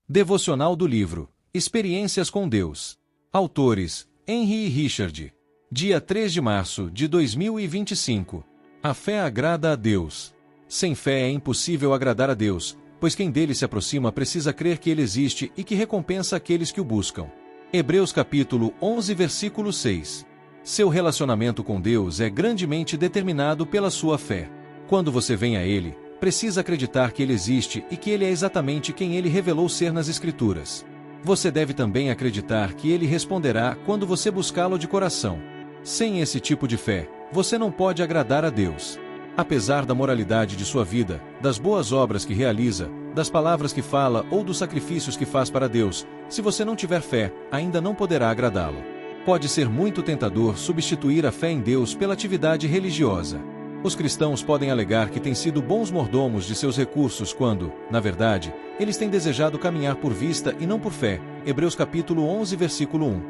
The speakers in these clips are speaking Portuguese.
Devocional do livro Experiências com Deus. Autores: Henry e Richard. Dia 3 de março de 2025. A fé agrada a Deus. Sem fé é impossível agradar a Deus, pois quem dele se aproxima precisa crer que ele existe e que recompensa aqueles que o buscam. Hebreus capítulo 11 versículo 6. Seu relacionamento com Deus é grandemente determinado pela sua fé. Quando você vem a Ele, precisa acreditar que Ele existe e que Ele é exatamente quem Ele revelou ser nas Escrituras. Você deve também acreditar que Ele responderá quando você buscá-lo de coração. Sem esse tipo de fé, você não pode agradar a Deus. Apesar da moralidade de sua vida, das boas obras que realiza, das palavras que fala ou dos sacrifícios que faz para Deus, se você não tiver fé, ainda não poderá agradá-lo. Pode ser muito tentador substituir a fé em Deus pela atividade religiosa. Os cristãos podem alegar que têm sido bons mordomos de seus recursos quando, na verdade, eles têm desejado caminhar por vista e não por fé. Hebreus capítulo 11 versículo 1.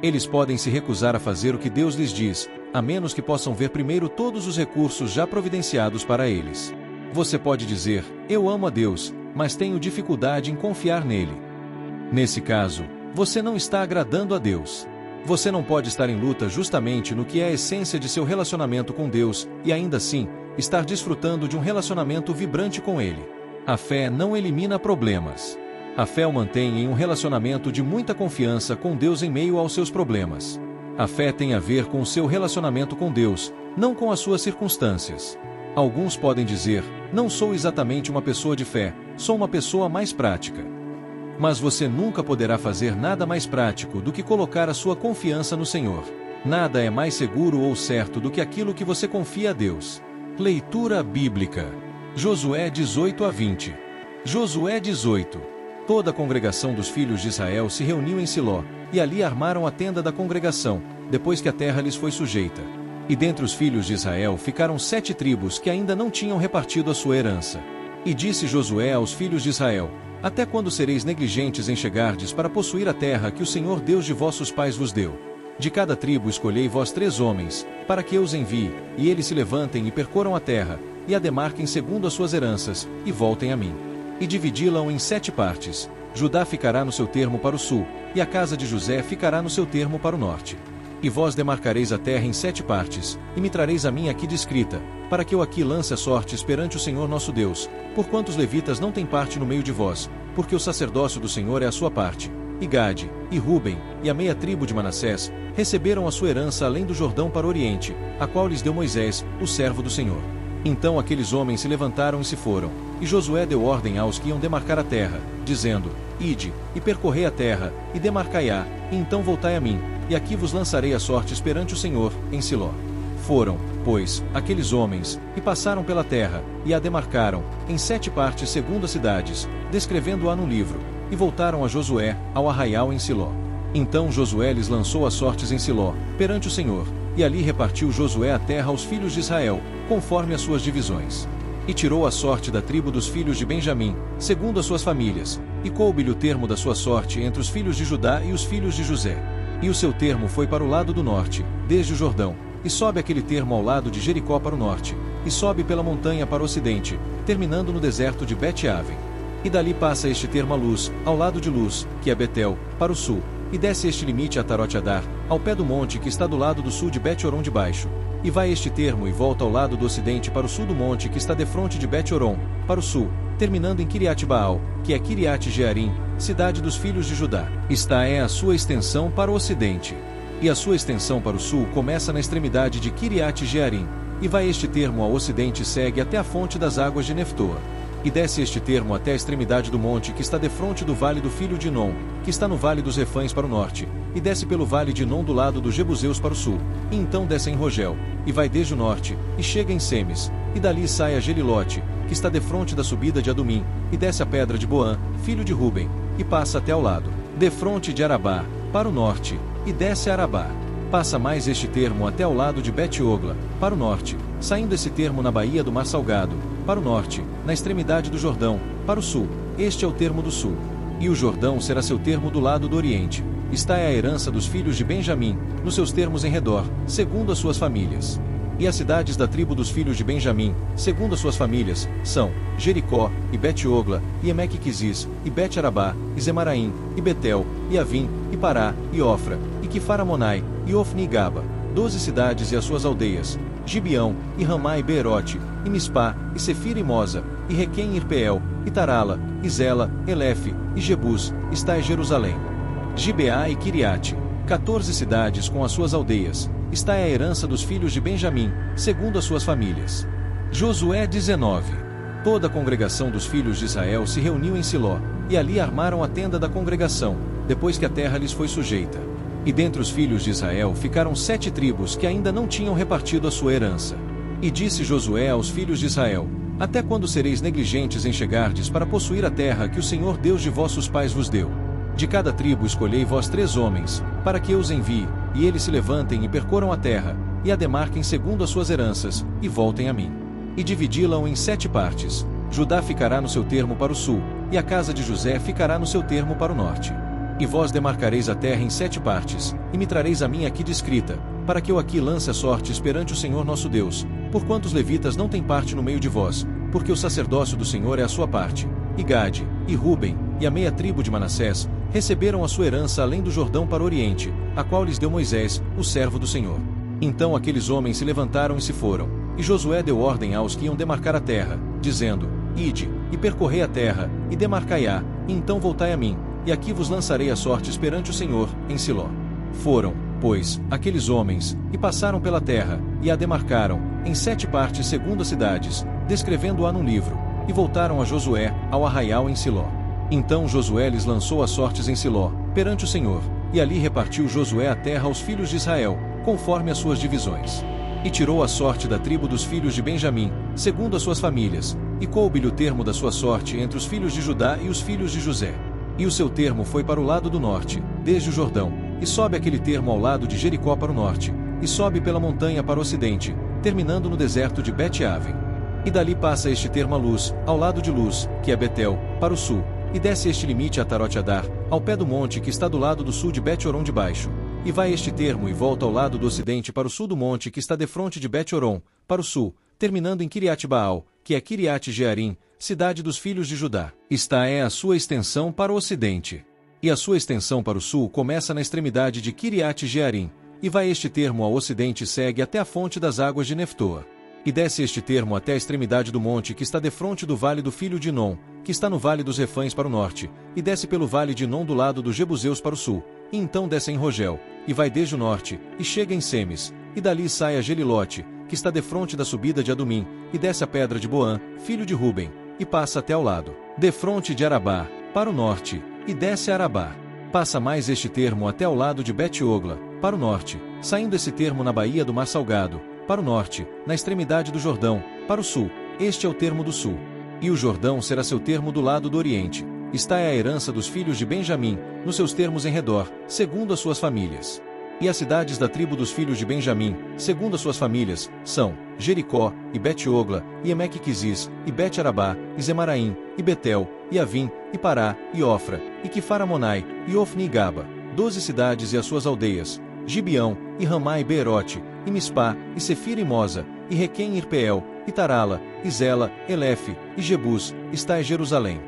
Eles podem se recusar a fazer o que Deus lhes diz, a menos que possam ver primeiro todos os recursos já providenciados para eles. Você pode dizer: eu amo a Deus, mas tenho dificuldade em confiar nele. Nesse caso, você não está agradando a Deus. Você não pode estar em luta justamente no que é a essência de seu relacionamento com Deus e ainda assim, estar desfrutando de um relacionamento vibrante com Ele. A fé não elimina problemas. A fé o mantém em um relacionamento de muita confiança com Deus em meio aos seus problemas. A fé tem a ver com o seu relacionamento com Deus, não com as suas circunstâncias. Alguns podem dizer: não sou exatamente uma pessoa de fé, sou uma pessoa mais prática. Mas você nunca poderá fazer nada mais prático do que colocar a sua confiança no Senhor. Nada é mais seguro ou certo do que aquilo que você confia a Deus. Leitura bíblica. Josué 18 a 20. Josué 18. Toda a congregação dos filhos de Israel se reuniu em Siló, e ali armaram a tenda da congregação, depois que a terra lhes foi sujeita. E dentre os filhos de Israel ficaram 7 tribos que ainda não tinham repartido a sua herança. E disse Josué aos filhos de Israel: até quando sereis negligentes em chegardes para possuir a terra que o Senhor Deus de vossos pais vos deu? De cada tribo escolhei vós 3 homens, para que eu os envie, e eles se levantem e percorram a terra, e a demarquem segundo as suas heranças, e voltem a mim. E dividi-la em 7 partes. Judá ficará no seu termo para o sul, e a casa de José ficará no seu termo para o norte. E vós demarcareis a terra em 7 partes, e me trareis a mim aqui descrita, para que eu aqui lance as sortes perante o Senhor nosso Deus, porquanto os levitas não têm parte no meio de vós, porque o sacerdócio do Senhor é a sua parte. E Gade, e Ruben, e a meia tribo de Manassés, receberam a sua herança além do Jordão para o oriente, a qual lhes deu Moisés, o servo do Senhor. Então aqueles homens se levantaram e se foram, e Josué deu ordem aos que iam demarcar a terra, dizendo: ide, e percorrei a terra, e demarcai-a, e então voltai a mim, e aqui vos lançarei as sortes perante o Senhor, em Siló. Foram, pois, aqueles homens, e passaram pela terra, e a demarcaram, em 7 partes segundo as cidades, descrevendo-a num livro, e voltaram a Josué, ao arraial em Siló. Então Josué lhes lançou as sortes em Siló, perante o Senhor, e ali repartiu Josué a terra aos filhos de Israel, conforme as suas divisões. E tirou a sorte da tribo dos filhos de Benjamim, segundo as suas famílias, e coube-lhe o termo da sua sorte entre os filhos de Judá e os filhos de José. E o seu termo foi para o lado do norte, desde o Jordão, e sobe aquele termo ao lado de Jericó para o norte, e sobe pela montanha para o ocidente, terminando no deserto de Bet-Aven. E dali passa este termo a Luz, ao lado de Luz, que é Betel, para o sul, e desce este limite a Tarote-Adar, ao pé do monte que está do lado do sul de Bet-Horon de baixo. E vai este termo e volta ao lado do ocidente para o sul do monte que está defronte de Bet-Horon, para o sul, terminando em Kiriat-Baal, que é Kiriat-Jearim, cidade dos filhos de Judá. Esta é a sua extensão para o ocidente. E a sua extensão para o sul começa na extremidade de Kiriat-Jearim, e vai este termo ao ocidente e segue até a fonte das águas de Neftoa. E desce este termo até a extremidade do monte que está defronte do vale do filho de Inom, que está no vale dos Refães para o norte, e desce pelo vale de Inom do lado dos Jebuseus para o sul, e então desce em Rogel, e vai desde o norte, e chega em Semes, e dali sai a Gelilote, que está defronte da subida de Adumim, e desce a pedra de Boã, filho de Ruben, e passa até ao lado, defronte de Arabá, para o norte, e desce a Arabá. Passa mais este termo até ao lado de Bet-Ogla, para o norte, saindo esse termo na baía do Mar Salgado, para o norte, na extremidade do Jordão, para o sul. Este é o termo do sul. E o Jordão será seu termo do lado do oriente. Esta é a herança dos filhos de Benjamim, nos seus termos em redor, segundo as suas famílias. E as cidades da tribo dos filhos de Benjamim, segundo as suas famílias, são Jericó, e Bet-Ogla, e Emeque-Quizis, e Bet-Arabá, e Zemaraim, e Betel, e Avim, e Pará, e Ofra, e Quifaramonai, e Ofni e Gaba, 12 cidades e as suas aldeias, Gibeão, e Ramá e Beerote, e Mispá, e Sefira e Moza, e Requém e Irpeel, e Tarala, e Zela, Elefe, e Jebus, está em Jerusalém. Gibeá e Quiriate, 14 cidades com as suas aldeias, está a herança dos filhos de Benjamim, segundo as suas famílias. Josué 19. Toda a congregação dos filhos de Israel se reuniu em Siló, e ali armaram a tenda da congregação, depois que a terra lhes foi sujeita. E dentre os filhos de Israel ficaram 7 tribos que ainda não tinham repartido a sua herança. E disse Josué aos filhos de Israel: Até quando sereis negligentes em chegardes para possuir a terra que o Senhor Deus de vossos pais vos deu? De cada tribo escolhei vós 3 homens, para que eu os envie, e eles se levantem e percorram a terra, e a demarquem segundo as suas heranças, e voltem a mim. E dividi-la-o em 7 partes. Judá ficará no seu termo para o sul, e a casa de José ficará no seu termo para o norte. E vós demarcareis a terra em 7 partes, e me trareis a mim aqui descrita, para que eu aqui lance a sortes perante o Senhor nosso Deus, porquanto os levitas não têm parte no meio de vós, porque o sacerdócio do Senhor é a sua parte. E Gade, e Ruben, e a meia tribo de Manassés, receberam a sua herança além do Jordão para o oriente, a qual lhes deu Moisés, o servo do Senhor. Então aqueles homens se levantaram e se foram, e Josué deu ordem aos que iam demarcar a terra, dizendo: Ide, e percorrei a terra, e demarcai-a, e então voltai a mim, e aqui vos lançarei as sortes perante o Senhor, em Siló. Foram, pois, aqueles homens, e passaram pela terra, e a demarcaram, em 7 partes segundo as cidades, descrevendo-a num livro, e voltaram a Josué, ao arraial em Siló. Então Josué lhes lançou as sortes em Siló, perante o Senhor, e ali repartiu Josué a terra aos filhos de Israel, conforme as suas divisões. E tirou a sorte da tribo dos filhos de Benjamim, segundo as suas famílias, e coube-lhe o termo da sua sorte entre os filhos de Judá e os filhos de José. E o seu termo foi para o lado do norte, desde o Jordão, e sobe aquele termo ao lado de Jericó para o norte, e sobe pela montanha para o ocidente, terminando no deserto de Bet-Aven. E dali passa este termo a Luz, ao lado de Luz, que é Betel, para o sul, e desce este limite a Tarote-Adar, ao pé do monte que está do lado do sul de Bet-Horon de baixo. E vai este termo e volta ao lado do ocidente para o sul do monte que está defronte de Bet-Horon, para o sul, terminando em Kiriat-Baal, que é Kiriat-Jearim, cidade dos filhos de Judá. Esta é a sua extensão para o ocidente. E a sua extensão para o sul começa na extremidade de Kiriat-Jearim, e vai este termo ao ocidente e segue até a fonte das águas de Neftoa. E desce este termo até a extremidade do monte que está defronte do vale do filho de Inom, que está no vale dos Refães para o norte, e desce pelo vale de Inom do lado dos Jebuseus para o sul, e então desce em Rogel, e vai desde o norte, e chega em Semes, e dali sai a Gelilote, que está defronte da subida de Adumim, e desce a pedra de Boã, filho de Ruben, e passa até ao lado, defronte de Arabá, para o norte, e desce a Arabá. Passa mais este termo até ao lado de Bet-Ogla, para o norte, saindo esse termo na baía do Mar Salgado, para o norte, na extremidade do Jordão, para o sul, este é o termo do sul. E o Jordão será seu termo do lado do oriente. Está a herança dos filhos de Benjamim, nos seus termos em redor, segundo as suas famílias. E as cidades da tribo dos filhos de Benjamim, segundo as suas famílias, são Jericó, e Bet-Ogla, e Emeque-Quizis, e Bet-Arabá, e Zemaraim, e Betel, e Avim, e Pará, e Ofra, e Quifaramonai, e Ofni e Gaba, 12 cidades e as suas aldeias, Gibeão, e Ramá e Beerote, e Mispá, e Sefira e Moza, e Requém e Irpeel, e Tarala, e Zela, Elefe, e Jebus, está em Jerusalém.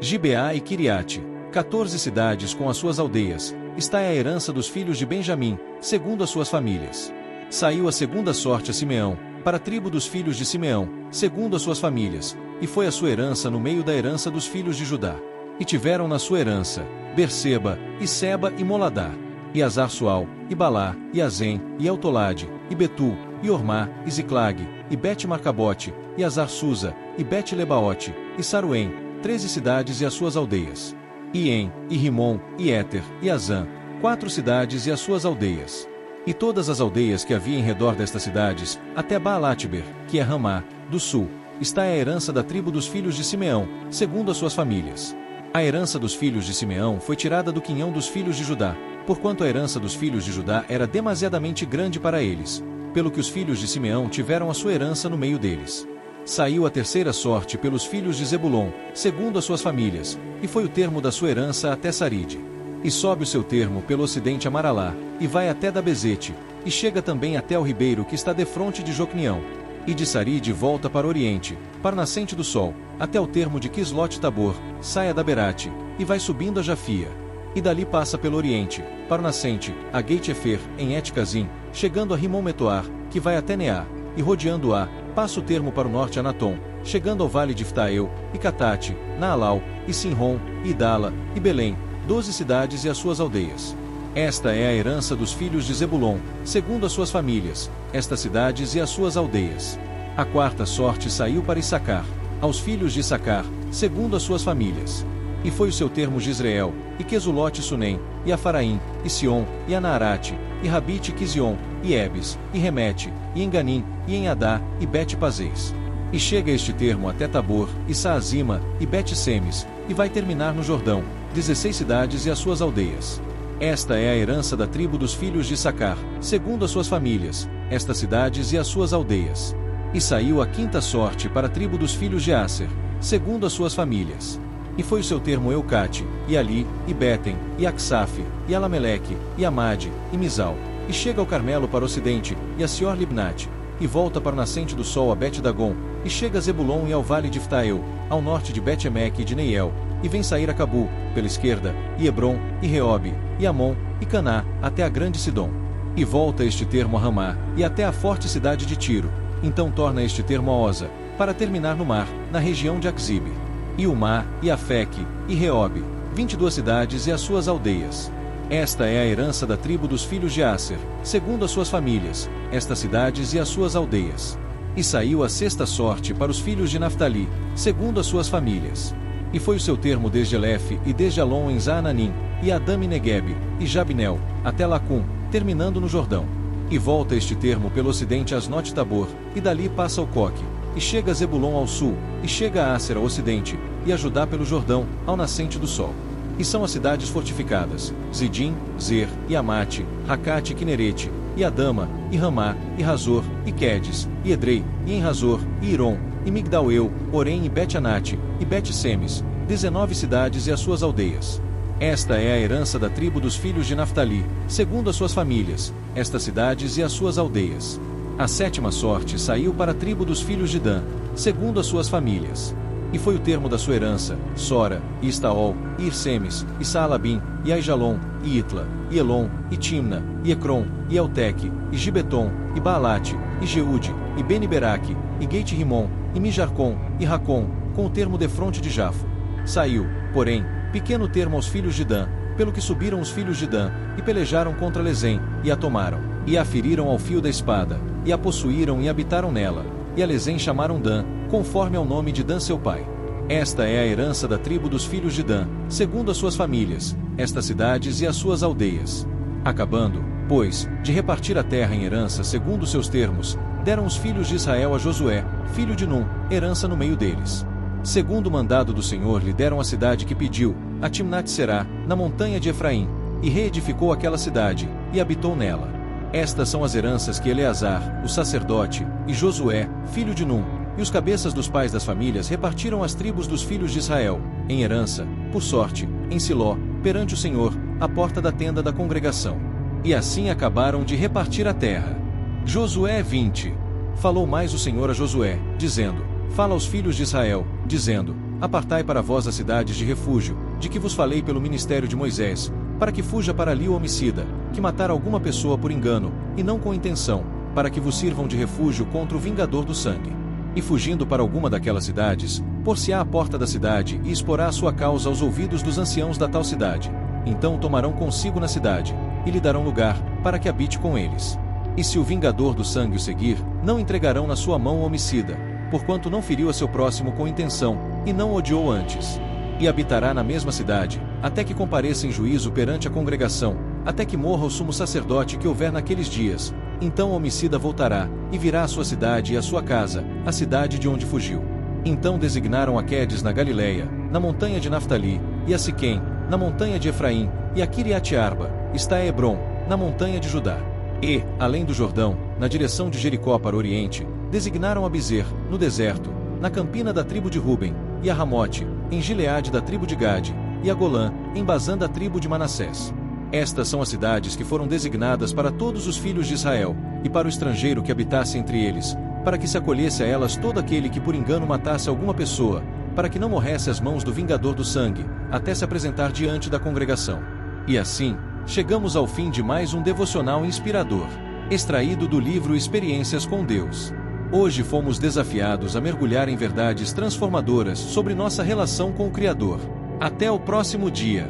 Gibeá e Quiriate, 14 cidades com as suas aldeias, está a herança dos filhos de Benjamim, segundo as suas famílias. Saiu a segunda sorte a Simeão, para a tribo dos filhos de Simeão, segundo as suas famílias, e foi a sua herança no meio da herança dos filhos de Judá. E tiveram na sua herança Berseba, e Seba e Moladá, e Azar-Sual, e Balá, e Azem, e Eltolade, e Betul, e Ormá, e Ziclag, e Bet-Marcabote, e Azar-Susa, e Bet-Lebaote, e Saruém, 13 cidades e as suas aldeias. E En, e Rimon, e Éter, e Azã, 4 cidades e as suas aldeias. E todas as aldeias que havia em redor destas cidades, até Baalatber, que é Ramá, do sul, está a herança da tribo dos filhos de Simeão, segundo as suas famílias. A herança dos filhos de Simeão foi tirada do quinhão dos filhos de Judá, porquanto a herança dos filhos de Judá era demasiadamente grande para eles, pelo que os filhos de Simeão tiveram a sua herança no meio deles. Saiu a terceira sorte pelos filhos de Zebulon, segundo as suas famílias, e foi o termo da sua herança até Saride. E sobe o seu termo pelo ocidente a Maralá, e vai até Dabezete, e chega também até o ribeiro que está defronte de Jocneão. E de Saride volta para o oriente, para a nascente do sol, até o termo de Quislot-Tabor, sai a Daberate, e vai subindo a Jafia. E dali passa pelo oriente, para o nascente, a Geit-Efer, em Et-Cazim, chegando a Rimon-Metoar, que vai até Neá, e rodeando-a, passa o termo para o norte a Natom, chegando ao vale de Iftael, e Catate, Naalau, e Sinrom, e Dala, e Belém, 12 cidades e as suas aldeias. Esta é a herança dos filhos de Zebulon, segundo as suas famílias, estas cidades e as suas aldeias. A quarta sorte saiu para Issacar, aos filhos de Issacar, segundo as suas famílias. E foi o seu termo Gisreel, e Quesulote Sunem, e Afaraim, e Sion, e Anaarate, e Rabite e Quizion, e Ebes, e Remete, e Enganim, e Enhadá, e Bet-Pazês. E chega este termo até Tabor, e Saazima, e Bet-Semes, e vai terminar no Jordão, 16 cidades e as suas aldeias. Esta é a herança da tribo dos filhos de Issacar, segundo as suas famílias, estas cidades e as suas aldeias. E saiu a quinta sorte para a tribo dos filhos de Aser, segundo as suas famílias. E foi o seu termo Eucate, e Ali, e Beten, e Aksaf, e Alameleque, e Amade, e Misal. E chega ao Carmelo para o ocidente, e a Sior-Libnate, e volta para o nascente do sol a Bet-Dagon, e chega a Zebulon e ao vale de Iftael, ao norte de Bet-Emeque e de Neiel, e vem sair a Cabu, pela esquerda, e Hebron, e Reobe, e Amon, e Caná, até a grande Sidom. E volta este termo a Ramá, e até a forte cidade de Tiro, então torna este termo a Oza, para terminar no mar, na região de Axibe. E Umá, e Afeque, e Reobe, 22 cidades e as suas aldeias. Esta é a herança da tribo dos filhos de Aser, segundo as suas famílias, estas cidades e as suas aldeias. E saiu a sexta sorte para os filhos de Naftali, segundo as suas famílias. E foi o seu termo desde Elefe e desde Alon em Zaananim, e Adam e Neguebe, e Jabnel, até Lacum, terminando no Jordão. E volta este termo pelo ocidente a Asnot-Tabor, e dali passa o Coque, e chega a Zebulon ao sul, e chega a Aser ao ocidente, e a Judá pelo Jordão, ao nascente do sol. E são as cidades fortificadas, Zidim, Zer, e Amate, Racate e Quinerete, e Adama, e Ramá, e Razor, e Quedes, e Edrei, e Enrazor, e Irom, e Migdal-eu, Orém e Bet-Anate, e Bet-Semes, 19 cidades e as suas aldeias. Esta é a herança da tribo dos filhos de Naftali, segundo as suas famílias, estas cidades e as suas aldeias. A sétima sorte saiu para a tribo dos filhos de Dan, segundo as suas famílias. E foi o termo da sua herança, Sora, e Estaol, e Irsemes, e Saalabim, e Aijalon, e Itla, e Elon, e Timna, e Ecrom, e Elteque, e Gibeton, e Baalate, e Jeude, e Beni-Beraque, e Geit-Rimon, e Mijarcom, e Racom, com o termo defronte de Jafo. Saiu, porém, pequeno termo aos filhos de Dan, pelo que subiram os filhos de Dan, e pelejaram contra Lezém, e a tomaram, e a feriram ao fio da espada, e a possuíram e habitaram nela, e a Lezém chamaram Dan, conforme ao nome de Dan seu pai. Esta é a herança da tribo dos filhos de Dan, segundo as suas famílias, estas cidades e as suas aldeias. Acabando, pois, de repartir a terra em herança segundo seus termos, deram os filhos de Israel a Josué, filho de Num, herança no meio deles. Segundo o mandado do Senhor lhe deram a cidade que pediu, a Timnat-Será, na montanha de Efraim, e reedificou aquela cidade, e habitou nela. Estas são as heranças que Eleazar, o sacerdote, e Josué, filho de Num, e os cabeças dos pais das famílias repartiram as tribos dos filhos de Israel, em herança, por sorte, em Siló, perante o Senhor, à porta da tenda da congregação. E assim acabaram de repartir a terra. Josué 20. Falou mais o Senhor a Josué, dizendo: Fala aos filhos de Israel, dizendo: Apartai para vós as cidades de refúgio, de que vos falei pelo ministério de Moisés, para que fuja para ali o homicida, que matar alguma pessoa por engano, e não com intenção, para que vos sirvam de refúgio contra o vingador do sangue. E fugindo para alguma daquelas cidades, por-se-á à porta da cidade e exporá a sua causa aos ouvidos dos anciãos da tal cidade. Então o tomarão consigo na cidade, e lhe darão lugar, para que habite com eles. E se o vingador do sangue o seguir, não entregarão na sua mão o homicida, porquanto não feriu a seu próximo com intenção, e não o odiou antes. E habitará na mesma cidade, até que compareça em juízo perante a congregação, até que morra o sumo sacerdote que houver naqueles dias. Então o homicida voltará, e virá à sua cidade e à sua casa, a cidade de onde fugiu. Então designaram a Quedes na Galileia, na montanha de Naftali, e a Siquém, na montanha de Efraim, e a Kiriat-Arba, está a Hebron, na montanha de Judá. E, além do Jordão, na direção de Jericó para o oriente, designaram a Bizer, no deserto, na campina da tribo de Ruben, e a Ramote, em Gileade da tribo de Gade, e a Golã, em Bazã da tribo de Manassés. Estas são as cidades que foram designadas para todos os filhos de Israel, e para o estrangeiro que habitasse entre eles, para que se acolhesse a elas todo aquele que por engano matasse alguma pessoa, para que não morresse às mãos do vingador do sangue, até se apresentar diante da congregação. E assim, chegamos ao fim de mais um devocional inspirador, extraído do livro Experiências com Deus. Hoje fomos desafiados a mergulhar em verdades transformadoras sobre nossa relação com o Criador. Até o próximo dia.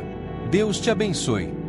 Deus te abençoe.